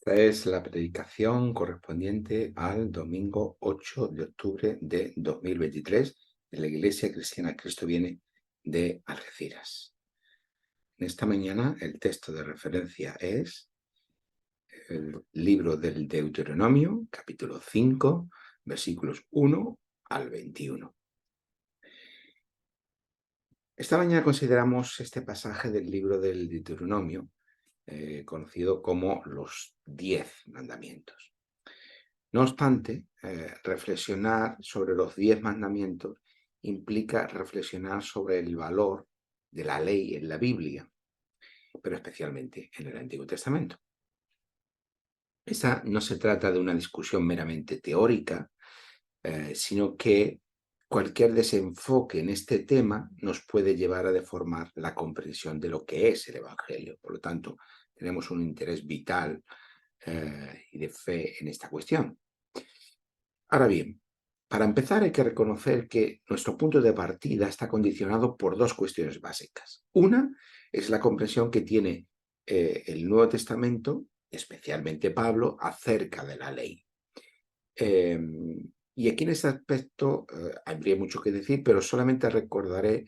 Esta es la predicación correspondiente al domingo 8 de octubre de 2023 de la Iglesia Cristiana Cristo Viene de Algeciras. En esta mañana el texto de referencia es el libro del Deuteronomio, capítulo 5, versículos 1 al 21. Esta mañana consideramos este pasaje del libro del Deuteronomio, conocido como los 10 mandamientos. No obstante, reflexionar sobre los 10 mandamientos implica reflexionar sobre el valor de la ley en la Biblia, pero especialmente en el Antiguo Testamento. Esta no se trata de una discusión meramente teórica, sino que cualquier desenfoque en este tema nos puede llevar a deformar la comprensión de lo que es el Evangelio. Por lo tanto, tenemos un interés vital y de fe en esta cuestión. Ahora bien, para empezar hay que reconocer que nuestro punto de partida está condicionado por dos cuestiones básicas. Una es la comprensión que tiene el Nuevo Testamento, especialmente Pablo, acerca de la ley. Y aquí en este aspecto habría mucho que decir, pero solamente recordaré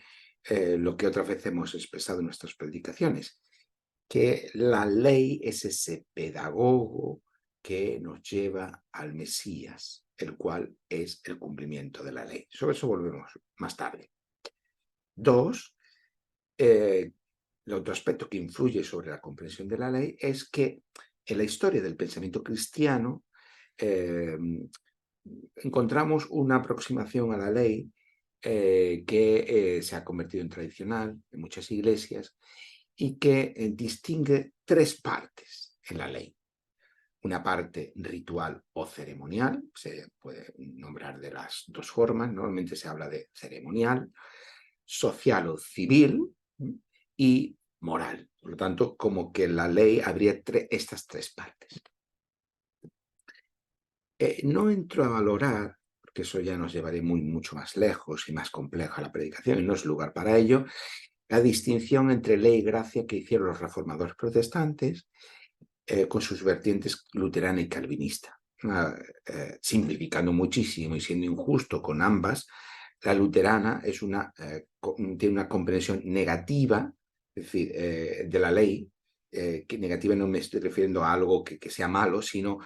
lo que otras veces hemos expresado en nuestras predicaciones, que la ley es ese pedagogo que nos lleva al Mesías, el cual es el cumplimiento de la ley. Sobre eso volvemos más tarde. Dos, el otro aspecto que influye sobre la comprensión de la ley es que en la historia del pensamiento cristiano encontramos una aproximación a la ley que se ha convertido en tradicional en muchas iglesias y que distingue tres partes en la ley. Una parte ritual o ceremonial, se puede nombrar de las dos formas, normalmente se habla de ceremonial, social o civil y moral. Por lo tanto, como que en la ley habría estas tres partes. No entro a valorar, porque eso ya nos llevaría mucho más lejos y más compleja la predicación, y no es lugar para ello, la distinción entre ley y gracia que hicieron los reformadores protestantes con sus vertientes luterana y calvinista. Simplificando muchísimo y siendo injusto con ambas, la luterana tiene una comprensión negativa, es decir, de la ley, que negativa no me estoy refiriendo a algo que sea malo, sino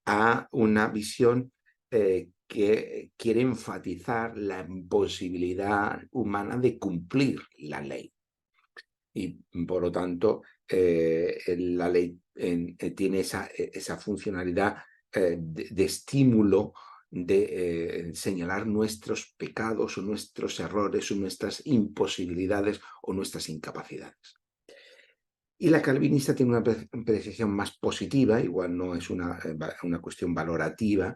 a una visión que quiere enfatizar la imposibilidad humana de cumplir la ley. Y por lo tanto, la ley tiene esa funcionalidad de estímulo, de señalar nuestros pecados o nuestros errores o nuestras imposibilidades o nuestras incapacidades. Y la calvinista tiene una apreciación más positiva, igual no es una cuestión valorativa,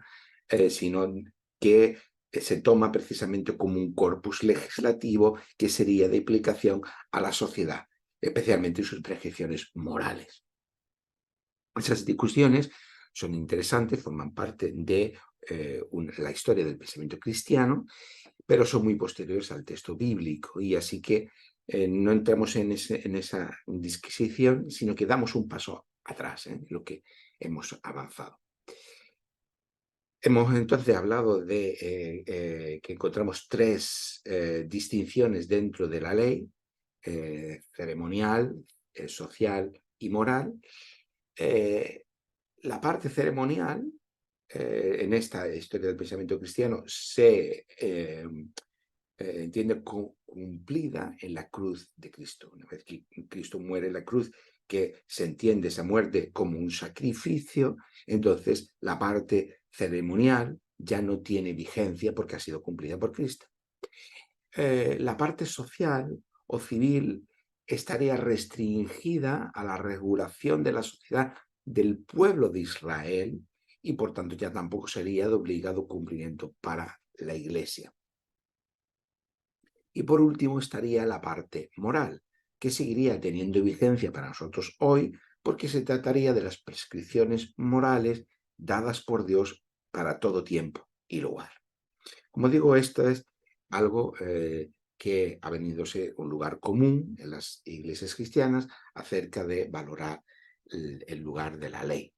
sino que se toma precisamente como un corpus legislativo que sería de aplicación a la sociedad, especialmente en sus prescripciones morales. Esas discusiones son interesantes, forman parte de la historia del pensamiento cristiano, pero son muy posteriores al texto bíblico, y así que no entramos en esa disquisición, sino que damos un paso atrás en lo que hemos avanzado. Hemos entonces hablado de que encontramos tres distinciones dentro de la ley, ceremonial, social y moral. La parte ceremonial, en esta historia del pensamiento cristiano, se entiende cumplida en la cruz de Cristo. Una vez que Cristo muere en la cruz, que se entiende esa muerte como un sacrificio, entonces la parte ceremonial ya no tiene vigencia porque ha sido cumplida por Cristo. La parte social o civil estaría restringida a la regulación de la sociedad del pueblo de Israel y por tanto ya tampoco sería de obligado cumplimiento para la Iglesia. Y por último estaría la parte moral, que seguiría teniendo vigencia para nosotros hoy porque se trataría de las prescripciones morales dadas por Dios para todo tiempo y lugar. Como digo, esto es algo que ha venido a ser un lugar común en las iglesias cristianas acerca de valorar el lugar de la ley.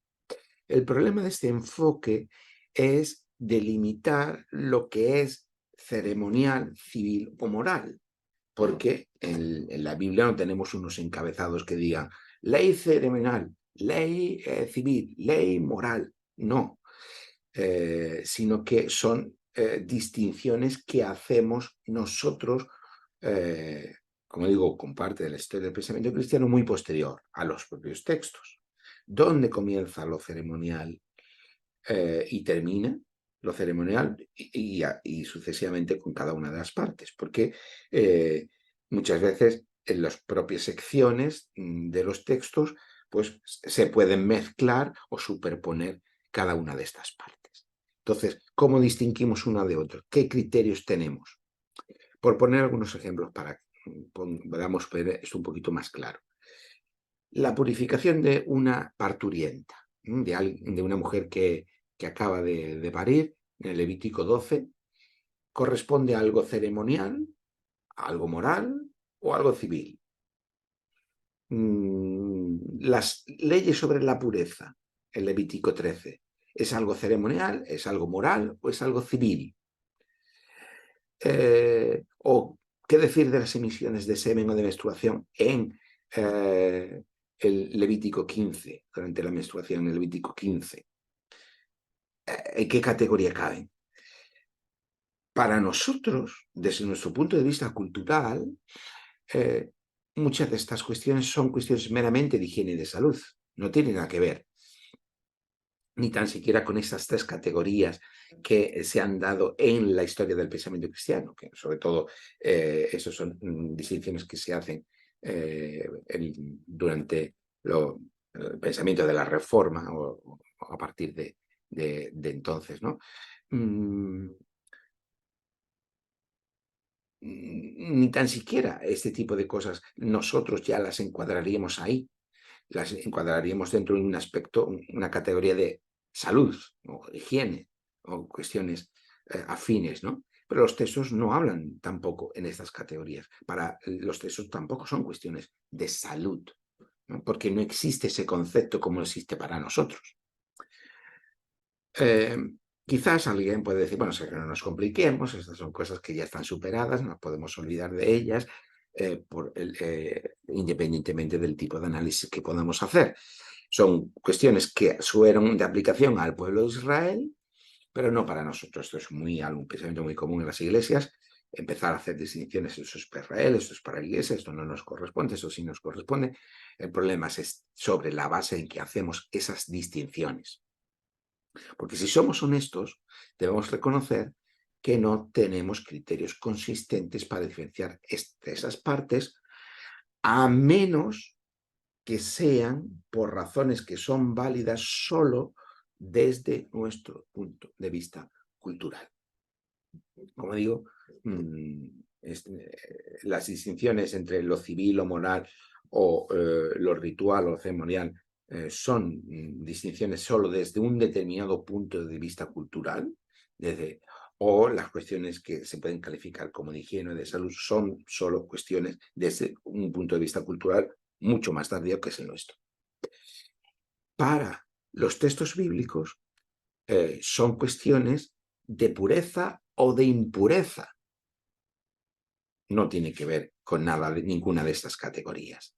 El problema de este enfoque es delimitar lo que es ceremonial, civil o moral, porque en la Biblia no tenemos unos encabezados que digan ley ceremonial, ley civil, ley moral, no, sino que son distinciones que hacemos nosotros, como digo, con parte de la historia del pensamiento cristiano muy posterior a los propios textos. ¿Dónde comienza lo ceremonial y termina lo ceremonial y sucesivamente con cada una de las partes? Porque muchas veces en las propias secciones de los textos pues se pueden mezclar o superponer cada una de estas partes. Entonces, ¿cómo distinguimos una de otra? ¿Qué criterios tenemos? Por poner algunos ejemplos para que podamos ver esto un poquito más claro. La purificación de una parturienta, de una mujer que acaba de parir, en el Levítico 12, corresponde a algo ceremonial, a algo moral o algo civil. Las leyes sobre la pureza, el Levítico 13, ¿es algo ceremonial, es algo moral o es algo civil? ¿O qué decir de las emisiones de semen o de menstruación en el Levítico 15, durante la menstruación en el Levítico 15? ¿En qué categoría caben? Para nosotros, desde nuestro punto de vista cultural, muchas de estas cuestiones son cuestiones meramente de higiene y de salud. No tienen nada que ver ni tan siquiera con esas tres categorías que se han dado en la historia del pensamiento cristiano, que sobre todo esas son distinciones que se hacen durante el pensamiento de la Reforma o a partir de entonces, ¿no? Ni tan siquiera este tipo de cosas nosotros ya las encuadraríamos ahí, las encuadraríamos dentro de un aspecto, una categoría de salud o higiene o cuestiones afines, ¿no? Pero los textos no hablan tampoco en estas categorías. Para los textos tampoco son cuestiones de salud, ¿no? Porque no existe ese concepto como existe para nosotros. Quizás alguien puede decir, bueno, que no nos compliquemos, estas son cosas que ya están superadas, no podemos olvidar de ellas, independientemente del tipo de análisis que podamos hacer. Son cuestiones que fueron de aplicación al pueblo de Israel, pero no para nosotros. Esto es un pensamiento muy común en las iglesias, empezar a hacer distinciones, eso es para Israel, esto es para la iglesia, esto no nos corresponde, eso sí nos corresponde. El problema es sobre la base en que hacemos esas distinciones. Porque si somos honestos, debemos reconocer que no tenemos criterios consistentes para diferenciar esas partes, a menos que sean por razones que son válidas solo desde nuestro punto de vista cultural. Como digo, las distinciones entre lo civil o moral o lo ritual o ceremonial son distinciones solo desde un determinado punto de vista cultural, o las cuestiones que se pueden calificar como de higiene o de salud son solo cuestiones desde un punto de vista cultural mucho más tardío que es el nuestro. Para los textos bíblicos son cuestiones de pureza o de impureza. No tiene que ver con nada de ninguna de estas categorías.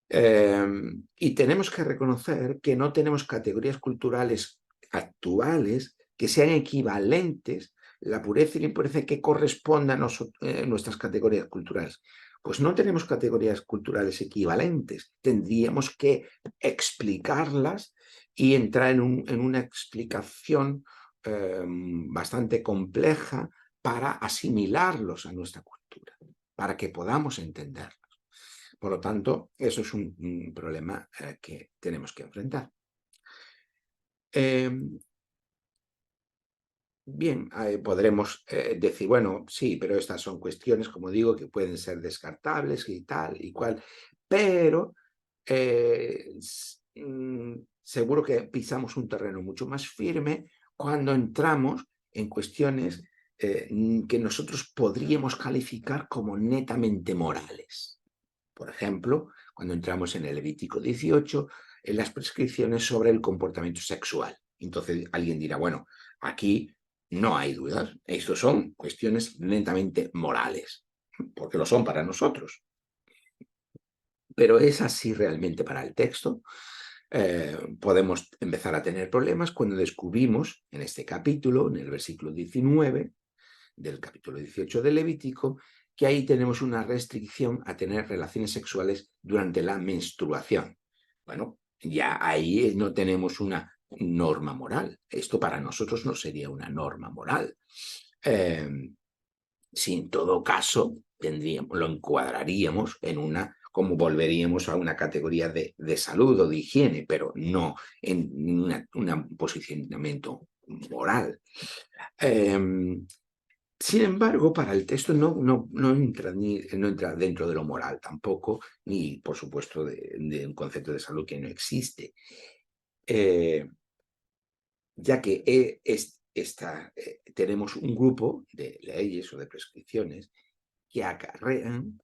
Y tenemos que reconocer que no tenemos categorías culturales actuales que sean equivalentes, la pureza y la impureza que correspondan a nuestras categorías culturales. Pues no tenemos categorías culturales equivalentes. Tendríamos que explicarlas y entrar en una explicación bastante compleja para asimilarlos a nuestra cultura, para que podamos entenderlos. Por lo tanto, eso es un problema que tenemos que enfrentar. Bien, podremos decir, bueno, sí, pero estas son cuestiones, como digo, que pueden ser descartables y tal y cual, pero seguro que pisamos un terreno mucho más firme cuando entramos en cuestiones que nosotros podríamos calificar como netamente morales. Por ejemplo, cuando entramos en el Levítico 18, en las prescripciones sobre el comportamiento sexual. Entonces alguien dirá, bueno, aquí no hay dudas, estos son cuestiones netamente morales, porque lo son para nosotros. Pero ¿es así realmente para el texto? Podemos empezar a tener problemas cuando descubrimos en este capítulo, en el versículo 19 del capítulo 18 de Levítico, que ahí tenemos una restricción a tener relaciones sexuales durante la menstruación. Bueno, ya ahí no tenemos una norma moral. Esto para nosotros no sería una norma moral. Si en todo caso lo encuadraríamos en una, como volveríamos a una categoría de salud o de higiene, pero no en un posicionamiento moral. Sin embargo, para el texto no entra dentro de lo moral tampoco, ni por supuesto de un concepto de salud que no existe, ya que tenemos un grupo de leyes o de prescripciones que acarrean,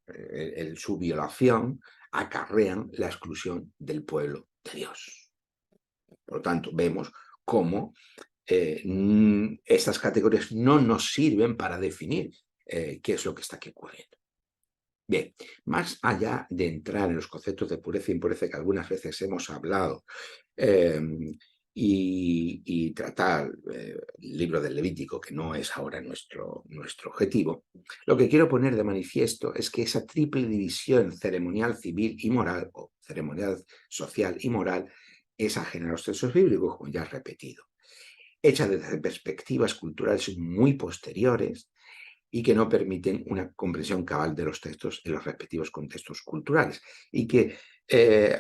su violación, acarrean la exclusión del pueblo de Dios. Por lo tanto, vemos cómo estas categorías no nos sirven para definir qué es lo que está aquí ocurriendo. Bien, más allá de entrar en los conceptos de pureza e impureza que algunas veces hemos hablado y tratar el libro del Levítico, que no es ahora nuestro objetivo, lo que quiero poner de manifiesto es que esa triple división ceremonial, civil y moral, o ceremonial, social y moral, es ajena a los textos bíblicos, como ya he repetido, hecha desde perspectivas culturales muy posteriores y que no permiten una comprensión cabal de los textos en los respectivos contextos culturales. Y que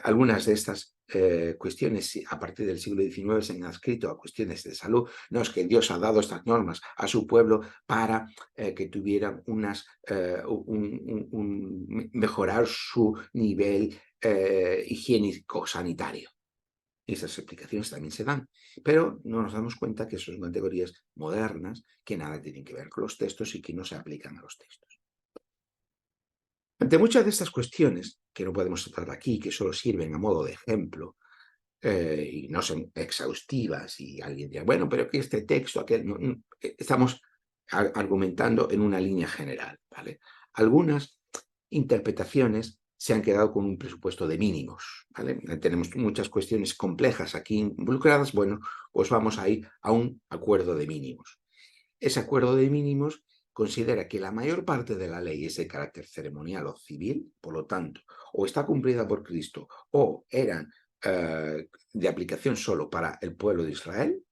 algunas de estas cuestiones, a partir del siglo XIX, se han adscrito a cuestiones de salud. No es que Dios ha dado estas normas a su pueblo para que tuvieran mejorar su nivel higiénico-sanitario. Esas explicaciones también se dan, pero no nos damos cuenta que son categorías modernas que nada tienen que ver con los textos y que no se aplican a los textos. Ante muchas de estas cuestiones, que no podemos tratar aquí, que solo sirven a modo de ejemplo, y no son exhaustivas, y alguien dirá, bueno, pero que este texto, estamos argumentando en una línea general, ¿vale? Algunas interpretaciones se han quedado con un presupuesto de mínimos, ¿vale? Tenemos muchas cuestiones complejas aquí involucradas, bueno, pues vamos a ir a un acuerdo de mínimos. Ese acuerdo de mínimos considera que la mayor parte de la ley es de carácter ceremonial o civil, por lo tanto, o está cumplida por Cristo o eran de aplicación solo para el pueblo de Israel,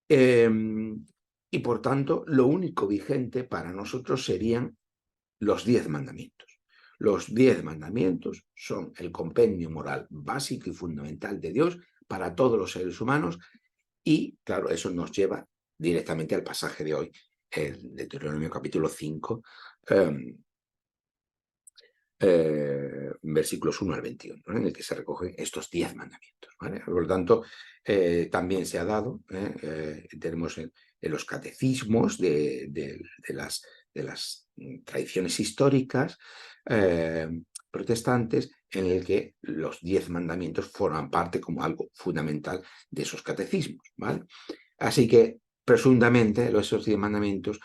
y por tanto lo único vigente para nosotros serían los 10 mandamientos. Los 10 mandamientos son el compendio moral básico y fundamental de Dios para todos los seres humanos y, claro, eso nos lleva directamente al pasaje de hoy, el Deuteronomio capítulo 5, versículos 1 al 21, ¿no? En el que se recogen estos 10 mandamientos, ¿vale? Por lo tanto, también se ha dado, tenemos en los catecismos de las tradiciones históricas protestantes, en el que los 10 mandamientos forman parte como algo fundamental de esos catecismos, ¿vale? Así que, presuntamente, esos 10 mandamientos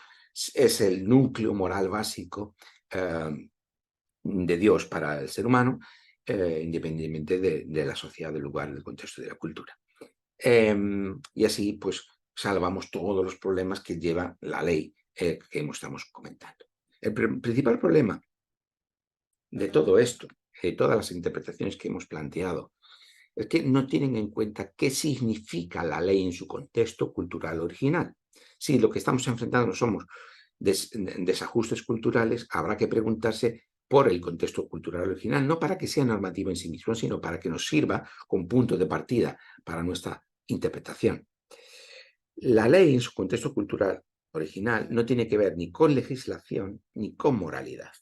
es el núcleo moral básico de Dios para el ser humano, independientemente de la sociedad, del lugar, del contexto y de la cultura. Y así, pues, salvamos todos los problemas que lleva la ley que estamos comentando. El principal problema de todo esto, de todas las interpretaciones que hemos planteado, es que no tienen en cuenta qué significa la ley en su contexto cultural original. Si lo que estamos enfrentando somos desajustes culturales, habrá que preguntarse por el contexto cultural original, no para que sea normativo en sí mismo, sino para que nos sirva como punto de partida para nuestra interpretación. La ley en su contexto cultural original no tiene que ver ni con legislación ni con moralidad.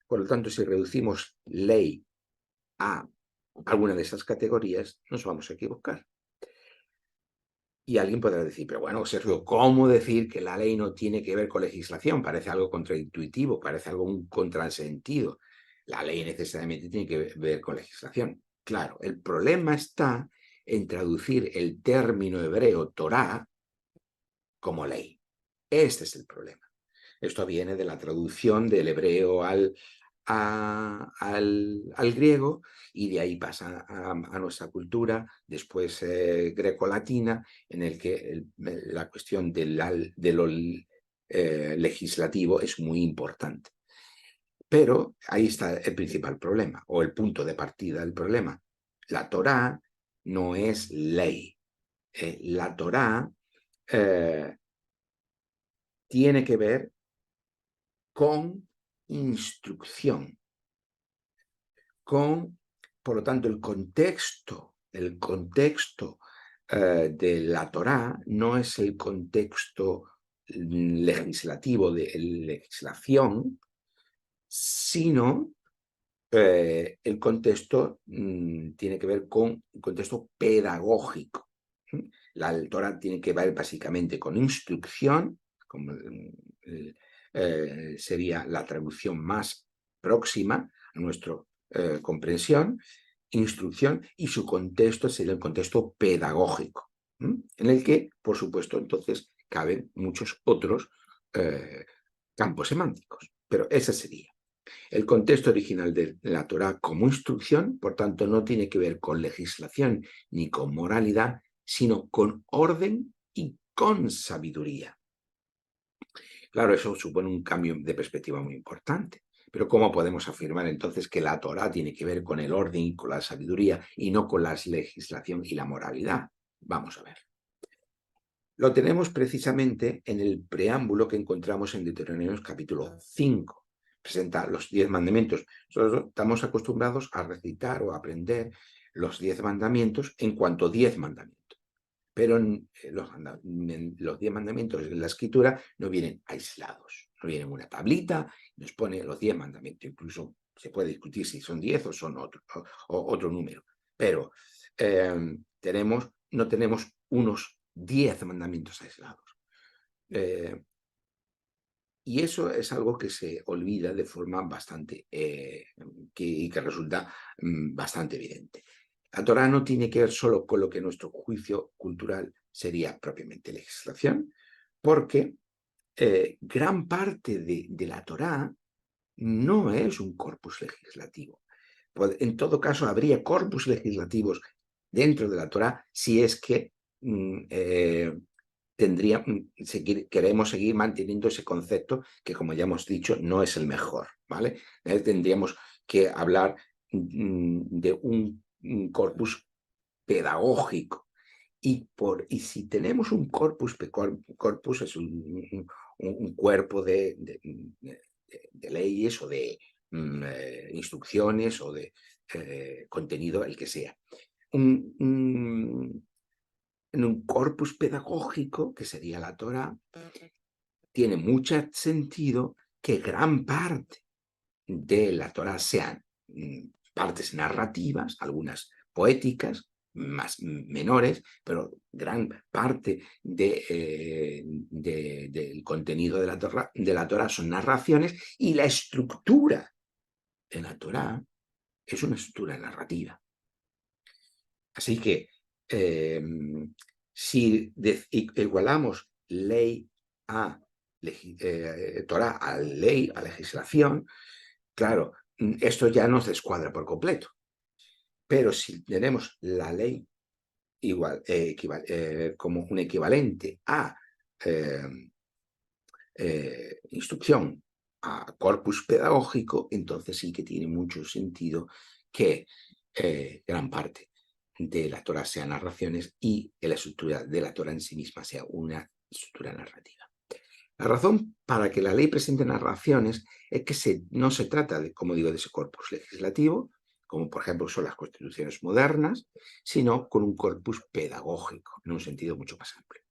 Por lo tanto, si reducimos ley a alguna de esas categorías, nos vamos a equivocar. Y alguien podrá decir, pero bueno, Sergio, ¿cómo decir que la ley no tiene que ver con legislación? Parece algo contraintuitivo, parece algo un contrasentido. La ley necesariamente tiene que ver con legislación. Claro, el problema está en traducir el término hebreo Torá como ley. Este es el problema. Esto viene de la traducción del hebreo al griego, y de ahí pasa a nuestra cultura, después greco-latina, en el que la cuestión de lo legislativo es muy importante. Pero ahí está el principal problema, o el punto de partida del problema. La Torá no es ley. La Torá tiene que ver con instrucción, por lo tanto, el contexto de la Torá no es el contexto legislativo de legislación, sino el contexto tiene que ver con el contexto pedagógico. La Torá tiene que ver básicamente con instrucción, como sería la traducción más próxima a nuestra comprensión, instrucción, y su contexto sería el contexto pedagógico, en el que, por supuesto, entonces caben muchos otros campos semánticos, pero ese sería. El contexto original de la Torá como instrucción, por tanto, no tiene que ver con legislación ni con moralidad, sino con orden y con sabiduría. Claro, eso supone un cambio de perspectiva muy importante. Pero ¿cómo podemos afirmar entonces que la Torá tiene que ver con el orden y con la sabiduría y no con la legislación y la moralidad? Vamos a ver. Lo tenemos precisamente en el preámbulo que encontramos en Deuteronomio capítulo 5. Presenta los 10 mandamientos. Nosotros estamos acostumbrados a recitar o a aprender los 10 mandamientos en cuanto 10 mandamientos. Pero los 10 mandamientos en la escritura no vienen aislados, no vienen en una tablita, nos pone los 10 mandamientos. Incluso se puede discutir si son 10 o son otro número. Pero no tenemos unos 10 mandamientos aislados. Y eso es algo que se olvida de forma bastante, que resulta bastante evidente. La Torá no tiene que ver solo con lo que nuestro juicio cultural sería propiamente legislación, porque gran parte de la Torá no es un corpus legislativo. En todo caso, habría corpus legislativos dentro de la Torá si es que queremos seguir manteniendo ese concepto que, como ya hemos dicho, no es el mejor, ¿vale? Tendríamos que hablar de un corpus pedagógico. Y si tenemos un corpus es un cuerpo de leyes o de instrucciones o de contenido, el que sea. En un corpus pedagógico, que sería la Torá, tiene mucho sentido que gran parte de la Torá sean partes narrativas, algunas poéticas, más menores, pero gran parte del contenido de la Torá son narraciones, y la estructura de la Torá es una estructura narrativa. Así que si igualamos ley a Torá a ley, a legislación, claro, esto ya nos descuadra por completo. Pero si tenemos la ley como un equivalente a instrucción, a corpus pedagógico, entonces sí que tiene mucho sentido que gran parte de la Torá sean narraciones y la estructura de la Torá en sí misma sea una estructura narrativa. La razón para que la ley presente narraciones es que no se trata, como digo, de ese corpus legislativo, como por ejemplo son las constituciones modernas, sino con un corpus pedagógico, en un sentido mucho más amplio.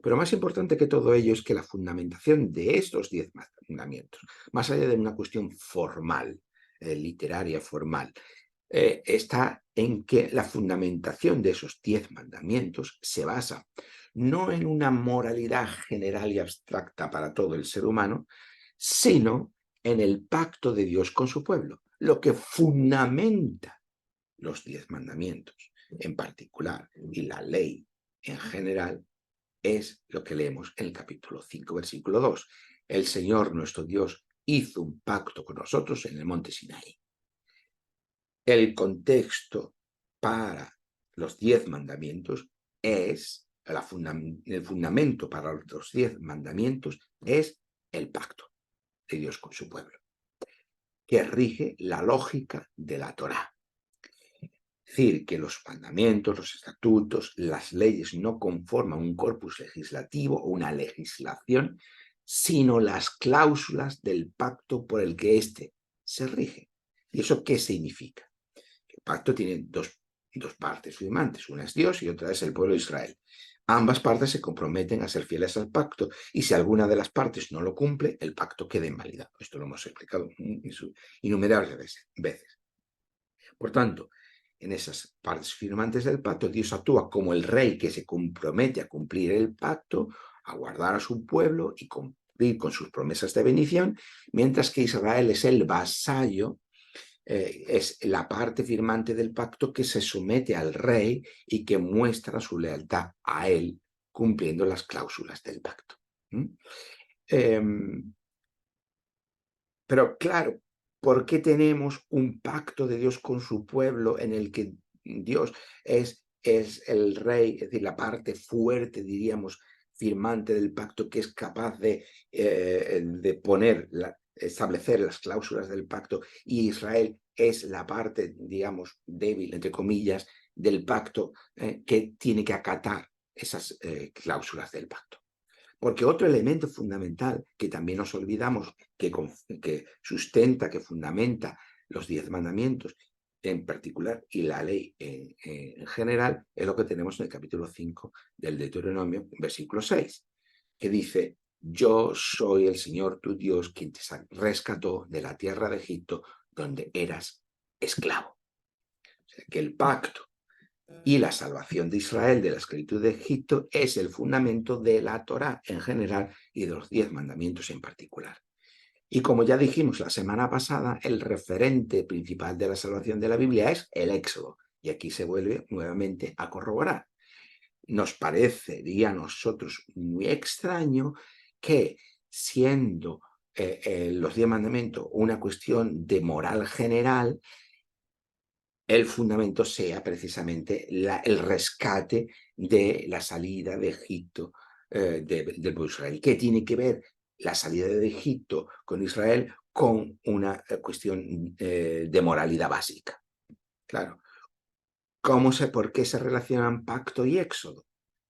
Pero más importante que todo ello es que la fundamentación de estos 10 mandamientos, más allá de una cuestión formal, literaria formal, está en que la fundamentación de esos 10 mandamientos se basa no en una moralidad general y abstracta para todo el ser humano, sino en el pacto de Dios con su pueblo. Lo que fundamenta los 10 mandamientos en particular y la ley en general es lo que leemos en el capítulo 5, versículo 2. El Señor nuestro Dios hizo un pacto con nosotros en el monte Sinaí. El contexto para los 10 mandamientos es, el fundamento para los 10 mandamientos es el pacto de Dios con su pueblo, que rige la lógica de la Torá. Es decir, que los mandamientos, los estatutos, las leyes no conforman un corpus legislativo o una legislación, sino las cláusulas del pacto por el que éste se rige. ¿Y eso qué significa? El pacto tiene dos partes firmantes, una es Dios y otra es el pueblo de Israel. Ambas partes se comprometen a ser fieles al pacto y si alguna de las partes no lo cumple, el pacto queda invalidado. Esto lo hemos explicado innumerables veces. Por tanto, en esas partes firmantes del pacto, Dios actúa como el rey que se compromete a cumplir el pacto, a guardar a su pueblo y cumplir con sus promesas de bendición, mientras que Israel es el vasallo, es la parte firmante del pacto que se somete al rey y que muestra su lealtad a él, cumpliendo las cláusulas del pacto. Pero claro, ¿por qué tenemos un pacto de Dios con su pueblo en el que Dios es el rey, es decir, la parte fuerte, diríamos, firmante del pacto que es capaz de establecer las cláusulas del pacto y Israel es la parte, digamos, débil, entre comillas, del pacto que tiene que acatar esas cláusulas del pacto? Porque otro elemento fundamental que también nos olvidamos, que sustenta, que fundamenta los 10 mandamientos en particular y la ley en general, es lo que tenemos en el capítulo 5 del Deuteronomio, versículo 6, que dice: yo soy el Señor tu Dios quien te rescató de la tierra de Egipto donde eras esclavo. O sea, que el pacto y la salvación de Israel de la esclavitud de Egipto es el fundamento de la Torá en general y de los 10 mandamientos en particular. Y como ya dijimos la semana pasada, el referente principal de la salvación de la Biblia es el Éxodo. Y aquí se vuelve nuevamente a corroborar. Nos parecería a nosotros muy extraño que, siendo los 10 mandamientos una cuestión de moral general, el fundamento sea precisamente el rescate de la salida de Egipto del pueblo de Israel. ¿Qué tiene que ver la salida de Egipto con Israel con una cuestión de moralidad básica? Claro. ¿Por qué se relacionan pacto y éxodo?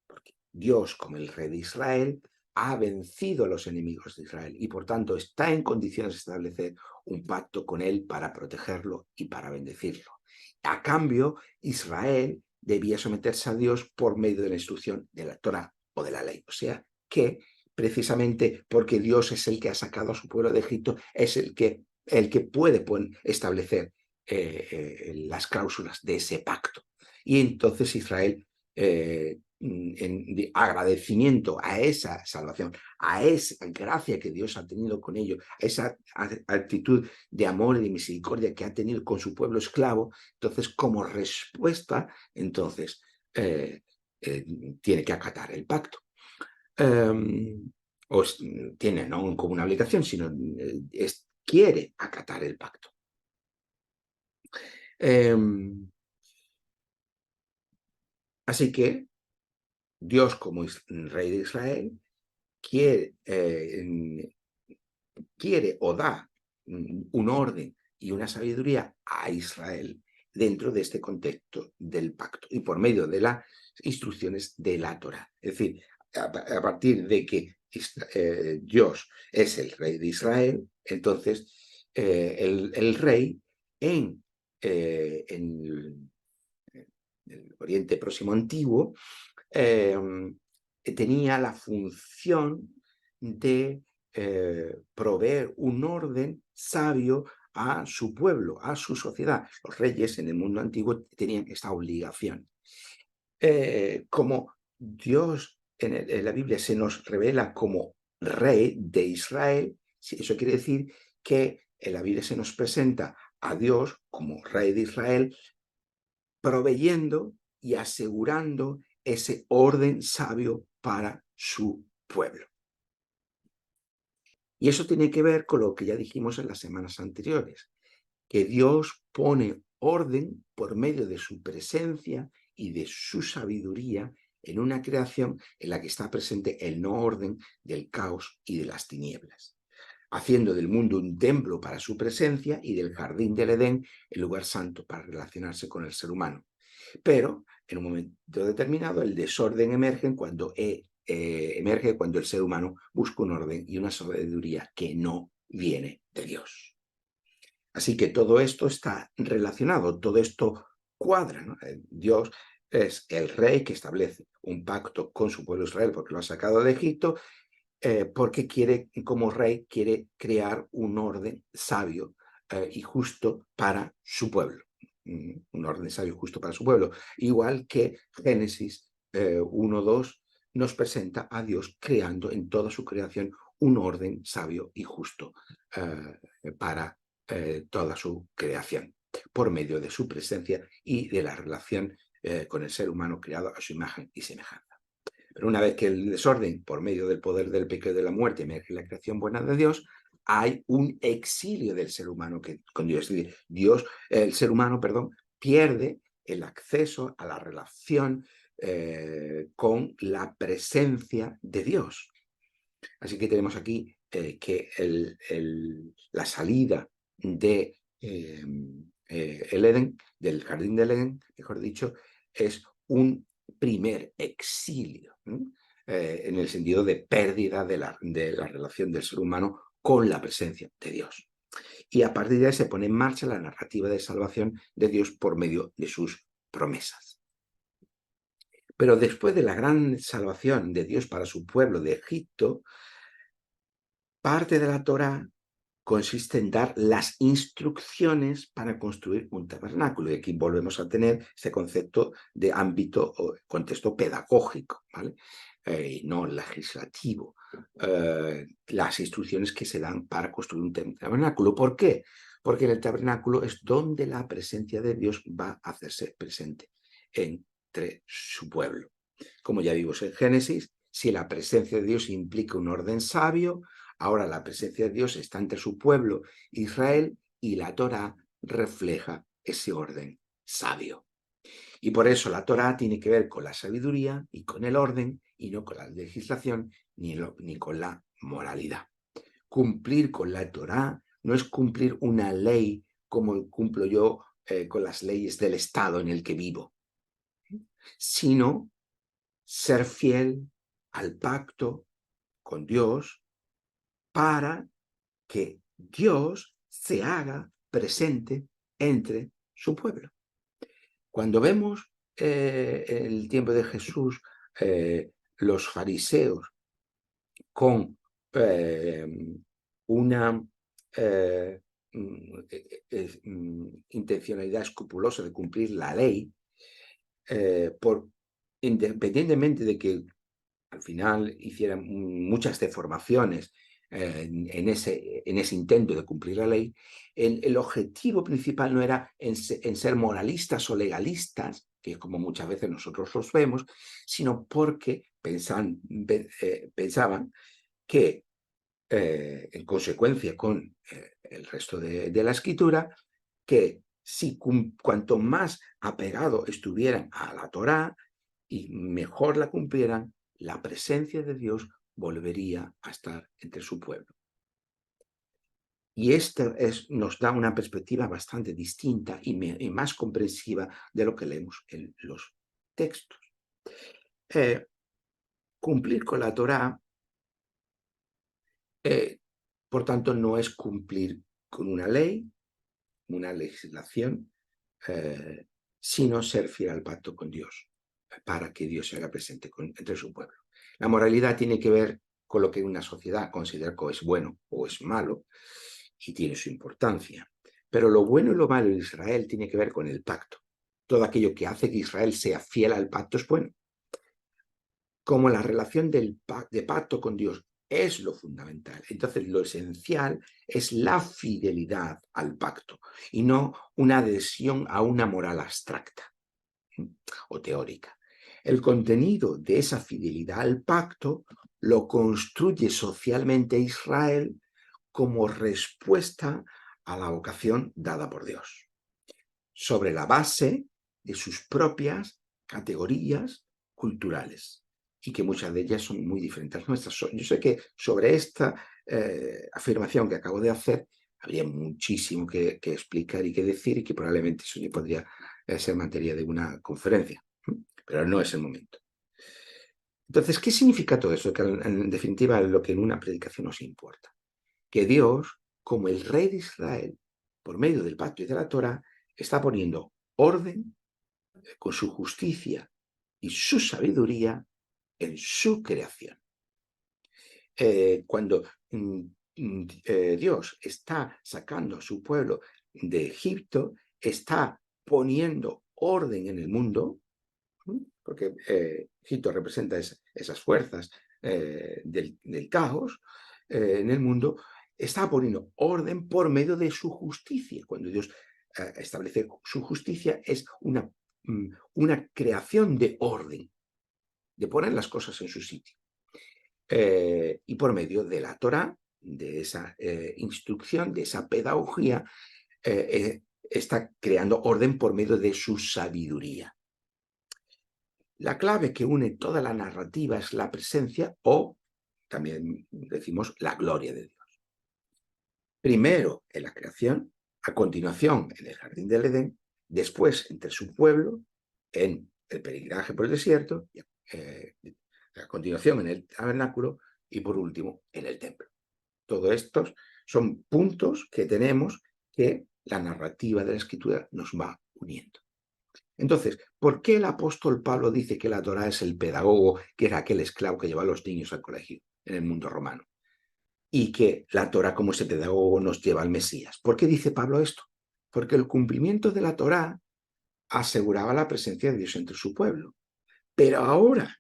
Porque Dios, como el rey de Israel, ha vencido a los enemigos de Israel y por tanto está en condiciones de establecer un pacto con él para protegerlo y para bendecirlo. A cambio, Israel debía someterse a Dios por medio de la instrucción de la Torá o de la ley. O sea que precisamente porque Dios es el que ha sacado a su pueblo de Egipto, es el que puede establecer las cláusulas de ese pacto. Y entonces Israel, en agradecimiento a esa salvación, a esa gracia que Dios ha tenido con ellos, a esa actitud de amor y de misericordia que ha tenido con su pueblo esclavo, entonces como respuesta, entonces tiene que acatar el pacto. O tiene no como una obligación, sino quiere acatar el pacto. Así que Dios, como rey de Israel, quiere o da un orden y una sabiduría a Israel dentro de este contexto del pacto y por medio de las instrucciones de la Torá. Es decir, a partir de que Dios es el rey de Israel, entonces el rey en el Oriente Próximo Antiguo tenía la función de proveer un orden sabio a su pueblo, a su sociedad. Los reyes en el mundo antiguo tenían esta obligación. Como Dios en la Biblia se nos revela como rey de Israel, eso quiere decir que en la Biblia se nos presenta a Dios como rey de Israel proveyendo y asegurando ese orden sabio para su pueblo. Y eso tiene que ver con lo que ya dijimos en las semanas anteriores, que Dios pone orden por medio de su presencia y de su sabiduría en una creación en la que está presente el no orden del caos y de las tinieblas, haciendo del mundo un templo para su presencia y del jardín del Edén el lugar santo para relacionarse con el ser humano. Pero en un momento determinado el desorden emerge cuando el ser humano busca un orden y una sabiduría que no viene de Dios. Así que todo esto está relacionado, todo esto cuadra, ¿no? Dios es el rey que establece un pacto con su pueblo Israel porque lo ha sacado de Egipto, porque quiere, como rey, quiere crear un orden sabio y justo para su pueblo. Un orden sabio y justo para su pueblo. Igual que Génesis 1:2 nos presenta a Dios creando en toda su creación un orden sabio y justo para toda su creación, por medio de su presencia y de la relación con el ser humano creado a su imagen y semejanza. Pero una vez que el desorden, por medio del poder del pecado y de la muerte, emerge la creación buena de Dios, hay un exilio del ser humano con Dios. Es decir, el ser humano, pierde el acceso a la relación con la presencia de Dios. Así que tenemos aquí que la salida de el Edén, del jardín del Edén, mejor dicho, es un primer exilio, en el sentido de pérdida de la relación del ser humano con la presencia de Dios. Y a partir de ahí se pone en marcha la narrativa de salvación de Dios por medio de sus promesas. Pero después de la gran salvación de Dios para su pueblo de Egipto, parte de la Torá consiste en dar las instrucciones para construir un tabernáculo. Y aquí volvemos a tener ese concepto de ámbito o contexto pedagógico, ¿vale? No legislativo. Las instrucciones que se dan para construir un tabernáculo. ¿Por qué? Porque en el tabernáculo es donde la presencia de Dios va a hacerse presente entre su pueblo. Como ya vimos en Génesis, si la presencia de Dios implica un orden sabio, ahora la presencia de Dios está entre su pueblo Israel y la Torá refleja ese orden sabio. Y por eso la Torá tiene que ver con la sabiduría y con el orden y no con la legislación ni con la moralidad. Cumplir con la Torá no es cumplir una ley como cumplo yo con las leyes del Estado en el que vivo, sino ser fiel al pacto con Dios para que Dios se haga presente entre su pueblo. Cuando vemos en el tiempo de Jesús los fariseos con una intencionalidad escrupulosa de cumplir la ley, independientemente de que al final hicieran muchas deformaciones en ese intento de cumplir la ley, el objetivo principal no era en ser moralistas o legalistas, que es como muchas veces nosotros los vemos, sino porque pensaban que, en consecuencia con el resto de la escritura, que si cuanto más apegado estuvieran a la Torá y mejor la cumplieran, la presencia de Dios volvería a estar entre su pueblo. Y esto nos da una perspectiva bastante distinta y más comprensiva de lo que leemos en los textos. Cumplir con la Torá, por tanto, no es cumplir con una ley, una legislación, sino ser fiel al pacto con Dios, para que Dios se haga presente entre su pueblo. La moralidad tiene que ver con lo que una sociedad considera que es bueno o es malo, y tiene su importancia. Pero lo bueno y lo malo en Israel tiene que ver con el pacto. Todo aquello que hace que Israel sea fiel al pacto es bueno. Como la relación de pacto con Dios es lo fundamental, entonces lo esencial es la fidelidad al pacto y no una adhesión a una moral abstracta. o teórica. El contenido de esa fidelidad al pacto lo construye socialmente Israel como respuesta a la vocación dada por Dios, sobre la base de sus propias categorías culturales, y que muchas de ellas son muy diferentes a nuestras. Yo sé que sobre esta afirmación que acabo de hacer habría muchísimo que explicar y que decir, y que probablemente eso ya podría ser materia de una conferencia, pero no es el momento. Entonces, ¿qué significa todo eso? Que en definitiva es lo que en una predicación nos importa. Que Dios, como el rey de Israel, por medio del pacto y de la Torá, está poniendo orden con su justicia y su sabiduría en su creación. Cuando Dios está sacando a su pueblo de Egipto, está poniendo orden en el mundo, porque Egipto representa esas fuerzas del caos en el mundo, está poniendo orden por medio de su justicia. Cuando Dios establece su justicia, es una creación de orden, de poner las cosas en su sitio. Y por medio de la Torá, de esa instrucción, de esa pedagogía, está creando orden por medio de su sabiduría. La clave que une toda la narrativa es la presencia, o también decimos la gloria de Dios. Primero en la creación, a continuación en el jardín del Edén, después entre su pueblo, en el peregrinaje por el desierto, a continuación en el tabernáculo y por último en el templo. Todos estos son puntos que tenemos que la narrativa de la Escritura nos va uniendo. Entonces, ¿por qué el apóstol Pablo dice que la Torá es el pedagogo, que era aquel esclavo que lleva a los niños al colegio en el mundo romano? Y que la Torá, como ese pedagogo, nos lleva al Mesías. ¿Por qué dice Pablo esto? Porque el cumplimiento de la Torá aseguraba la presencia de Dios entre su pueblo. Pero ahora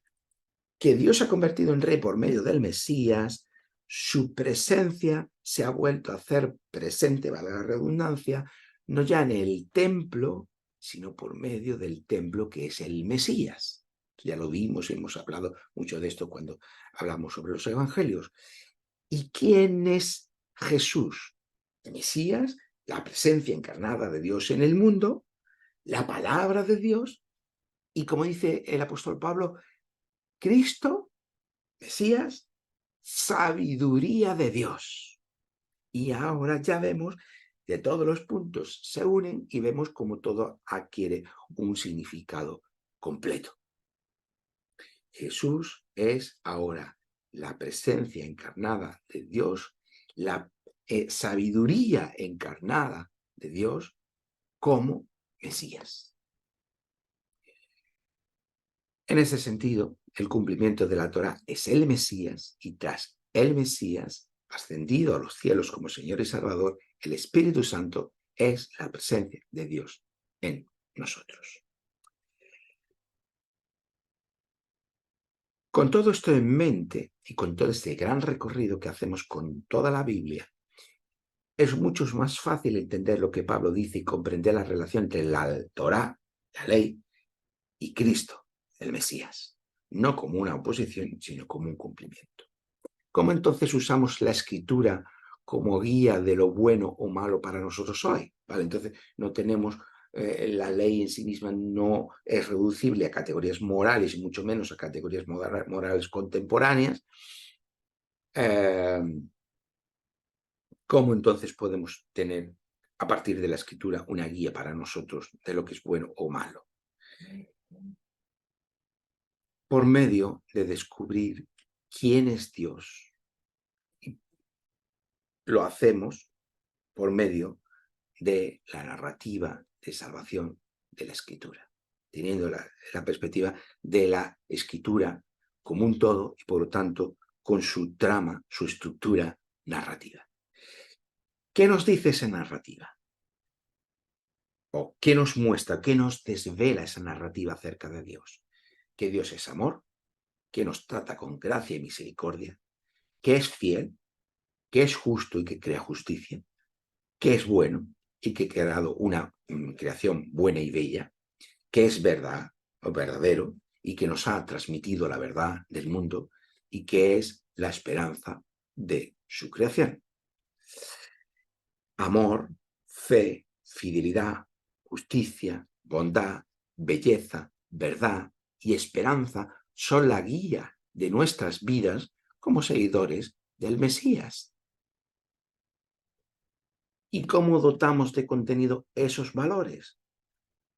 que Dios se ha convertido en rey por medio del Mesías, su presencia se ha vuelto a hacer presente, valga la redundancia, no ya en el templo, sino por medio del templo que es el Mesías. Ya lo vimos y hemos hablado mucho de esto cuando hablamos sobre los evangelios. ¿Y quién es Jesús? El Mesías, la presencia encarnada de Dios en el mundo, la palabra de Dios, y como dice el apóstol Pablo, Cristo, Mesías, sabiduría de Dios. Y ahora ya vemos que todos los puntos se unen y vemos cómo todo adquiere un significado completo. Jesús es ahora la presencia encarnada de Dios, la sabiduría encarnada de Dios como Mesías. En ese sentido, el cumplimiento de la Torá es el Mesías, y tras el Mesías, ascendido a los cielos como Señor y Salvador, el Espíritu Santo es la presencia de Dios en nosotros. Con todo esto en mente y con todo este gran recorrido que hacemos con toda la Biblia, es mucho más fácil entender lo que Pablo dice y comprender la relación entre la Torá, la ley, y Cristo, el Mesías, no como una oposición, sino como un cumplimiento. ¿Cómo entonces usamos la Escritura como guía de lo bueno o malo para nosotros hoy? ¿Vale? Entonces no tenemos, la ley en sí misma no es reducible a categorías morales y mucho menos a categorías morales contemporáneas. ¿Cómo entonces podemos tener a partir de la Escritura una guía para nosotros de lo que es bueno o malo? Por medio de descubrir quién es Dios. Lo hacemos por medio de la narrativa de salvación de la Escritura, teniendo la perspectiva de la Escritura como un todo y por lo tanto con su trama, su estructura narrativa. ¿Qué nos dice esa narrativa? ¿O qué nos muestra, qué nos desvela esa narrativa acerca de Dios? Que Dios es amor, que nos trata con gracia y misericordia, que es fiel, que es justo y que crea justicia, que es bueno y que ha creado una creación buena y bella, que es verdad o verdadero y que nos ha transmitido la verdad del mundo y que es la esperanza de su creación. Amor, fe, fidelidad, justicia, bondad, belleza, verdad y esperanza son la guía de nuestras vidas como seguidores del Mesías. ¿Y cómo dotamos de contenido esos valores?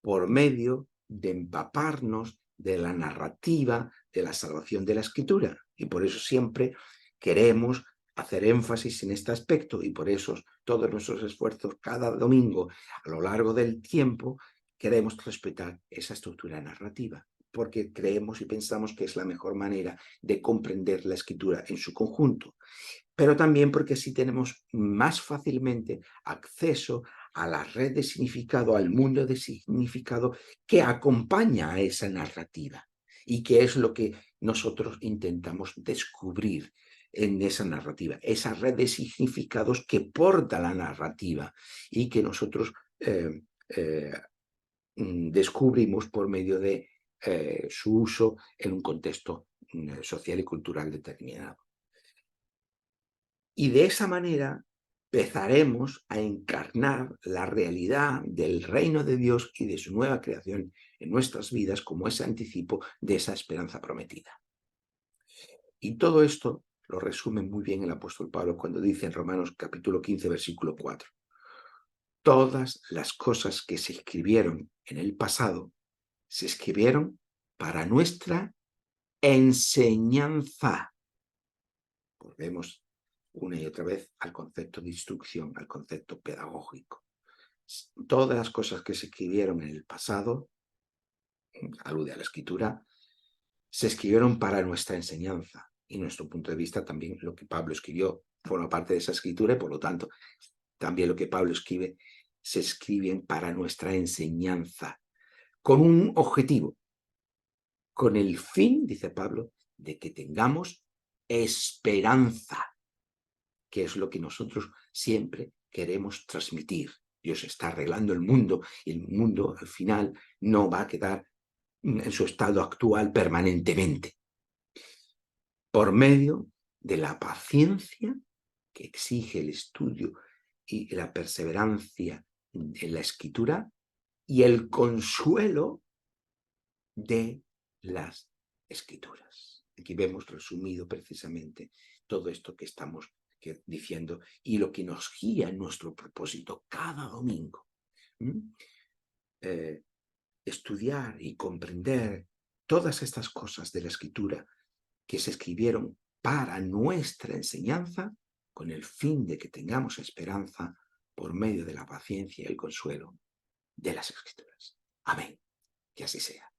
Por medio de empaparnos de la narrativa de la salvación de la Escritura. Y por eso siempre queremos hacer énfasis en este aspecto y por eso todos nuestros esfuerzos cada domingo a lo largo del tiempo queremos respetar esa estructura narrativa, porque creemos y pensamos que es la mejor manera de comprender la Escritura en su conjunto, pero también porque así tenemos más fácilmente acceso a la red de significado, al mundo de significado que acompaña a esa narrativa y que es lo que nosotros intentamos descubrir en esa narrativa, esa red de significados que porta la narrativa y que nosotros descubrimos por medio de su uso en un contexto social y cultural determinado. Y de esa manera empezaremos a encarnar la realidad del reino de Dios y de su nueva creación en nuestras vidas como ese anticipo de esa esperanza prometida. Y todo esto lo resume muy bien el apóstol Pablo cuando dice en Romanos capítulo 15, versículo 4. Todas las cosas que se escribieron en el pasado se escribieron para nuestra enseñanza. Volvemos una y otra vez al concepto de instrucción, al concepto pedagógico. Todas las cosas que se escribieron en el pasado, alude a la escritura, se escribieron para nuestra enseñanza y nuestro punto de vista también lo que Pablo escribió forma parte de esa escritura y por lo tanto también lo que Pablo escribe se escriben para nuestra enseñanza con un objetivo, con el fin, dice Pablo, de que tengamos esperanza, que es lo que nosotros siempre queremos transmitir. Dios está arreglando el mundo y el mundo al final no va a quedar en su estado actual permanentemente. Por medio de la paciencia que exige el estudio y la perseverancia en la escritura y el consuelo de las escrituras. Aquí vemos resumido precisamente todo esto que estamos diciendo y lo que nos guía en nuestro propósito cada domingo. Estudiar y comprender todas estas cosas de la escritura que se escribieron para nuestra enseñanza con el fin de que tengamos esperanza por medio de la paciencia y el consuelo de las escrituras. Amén. Que así sea.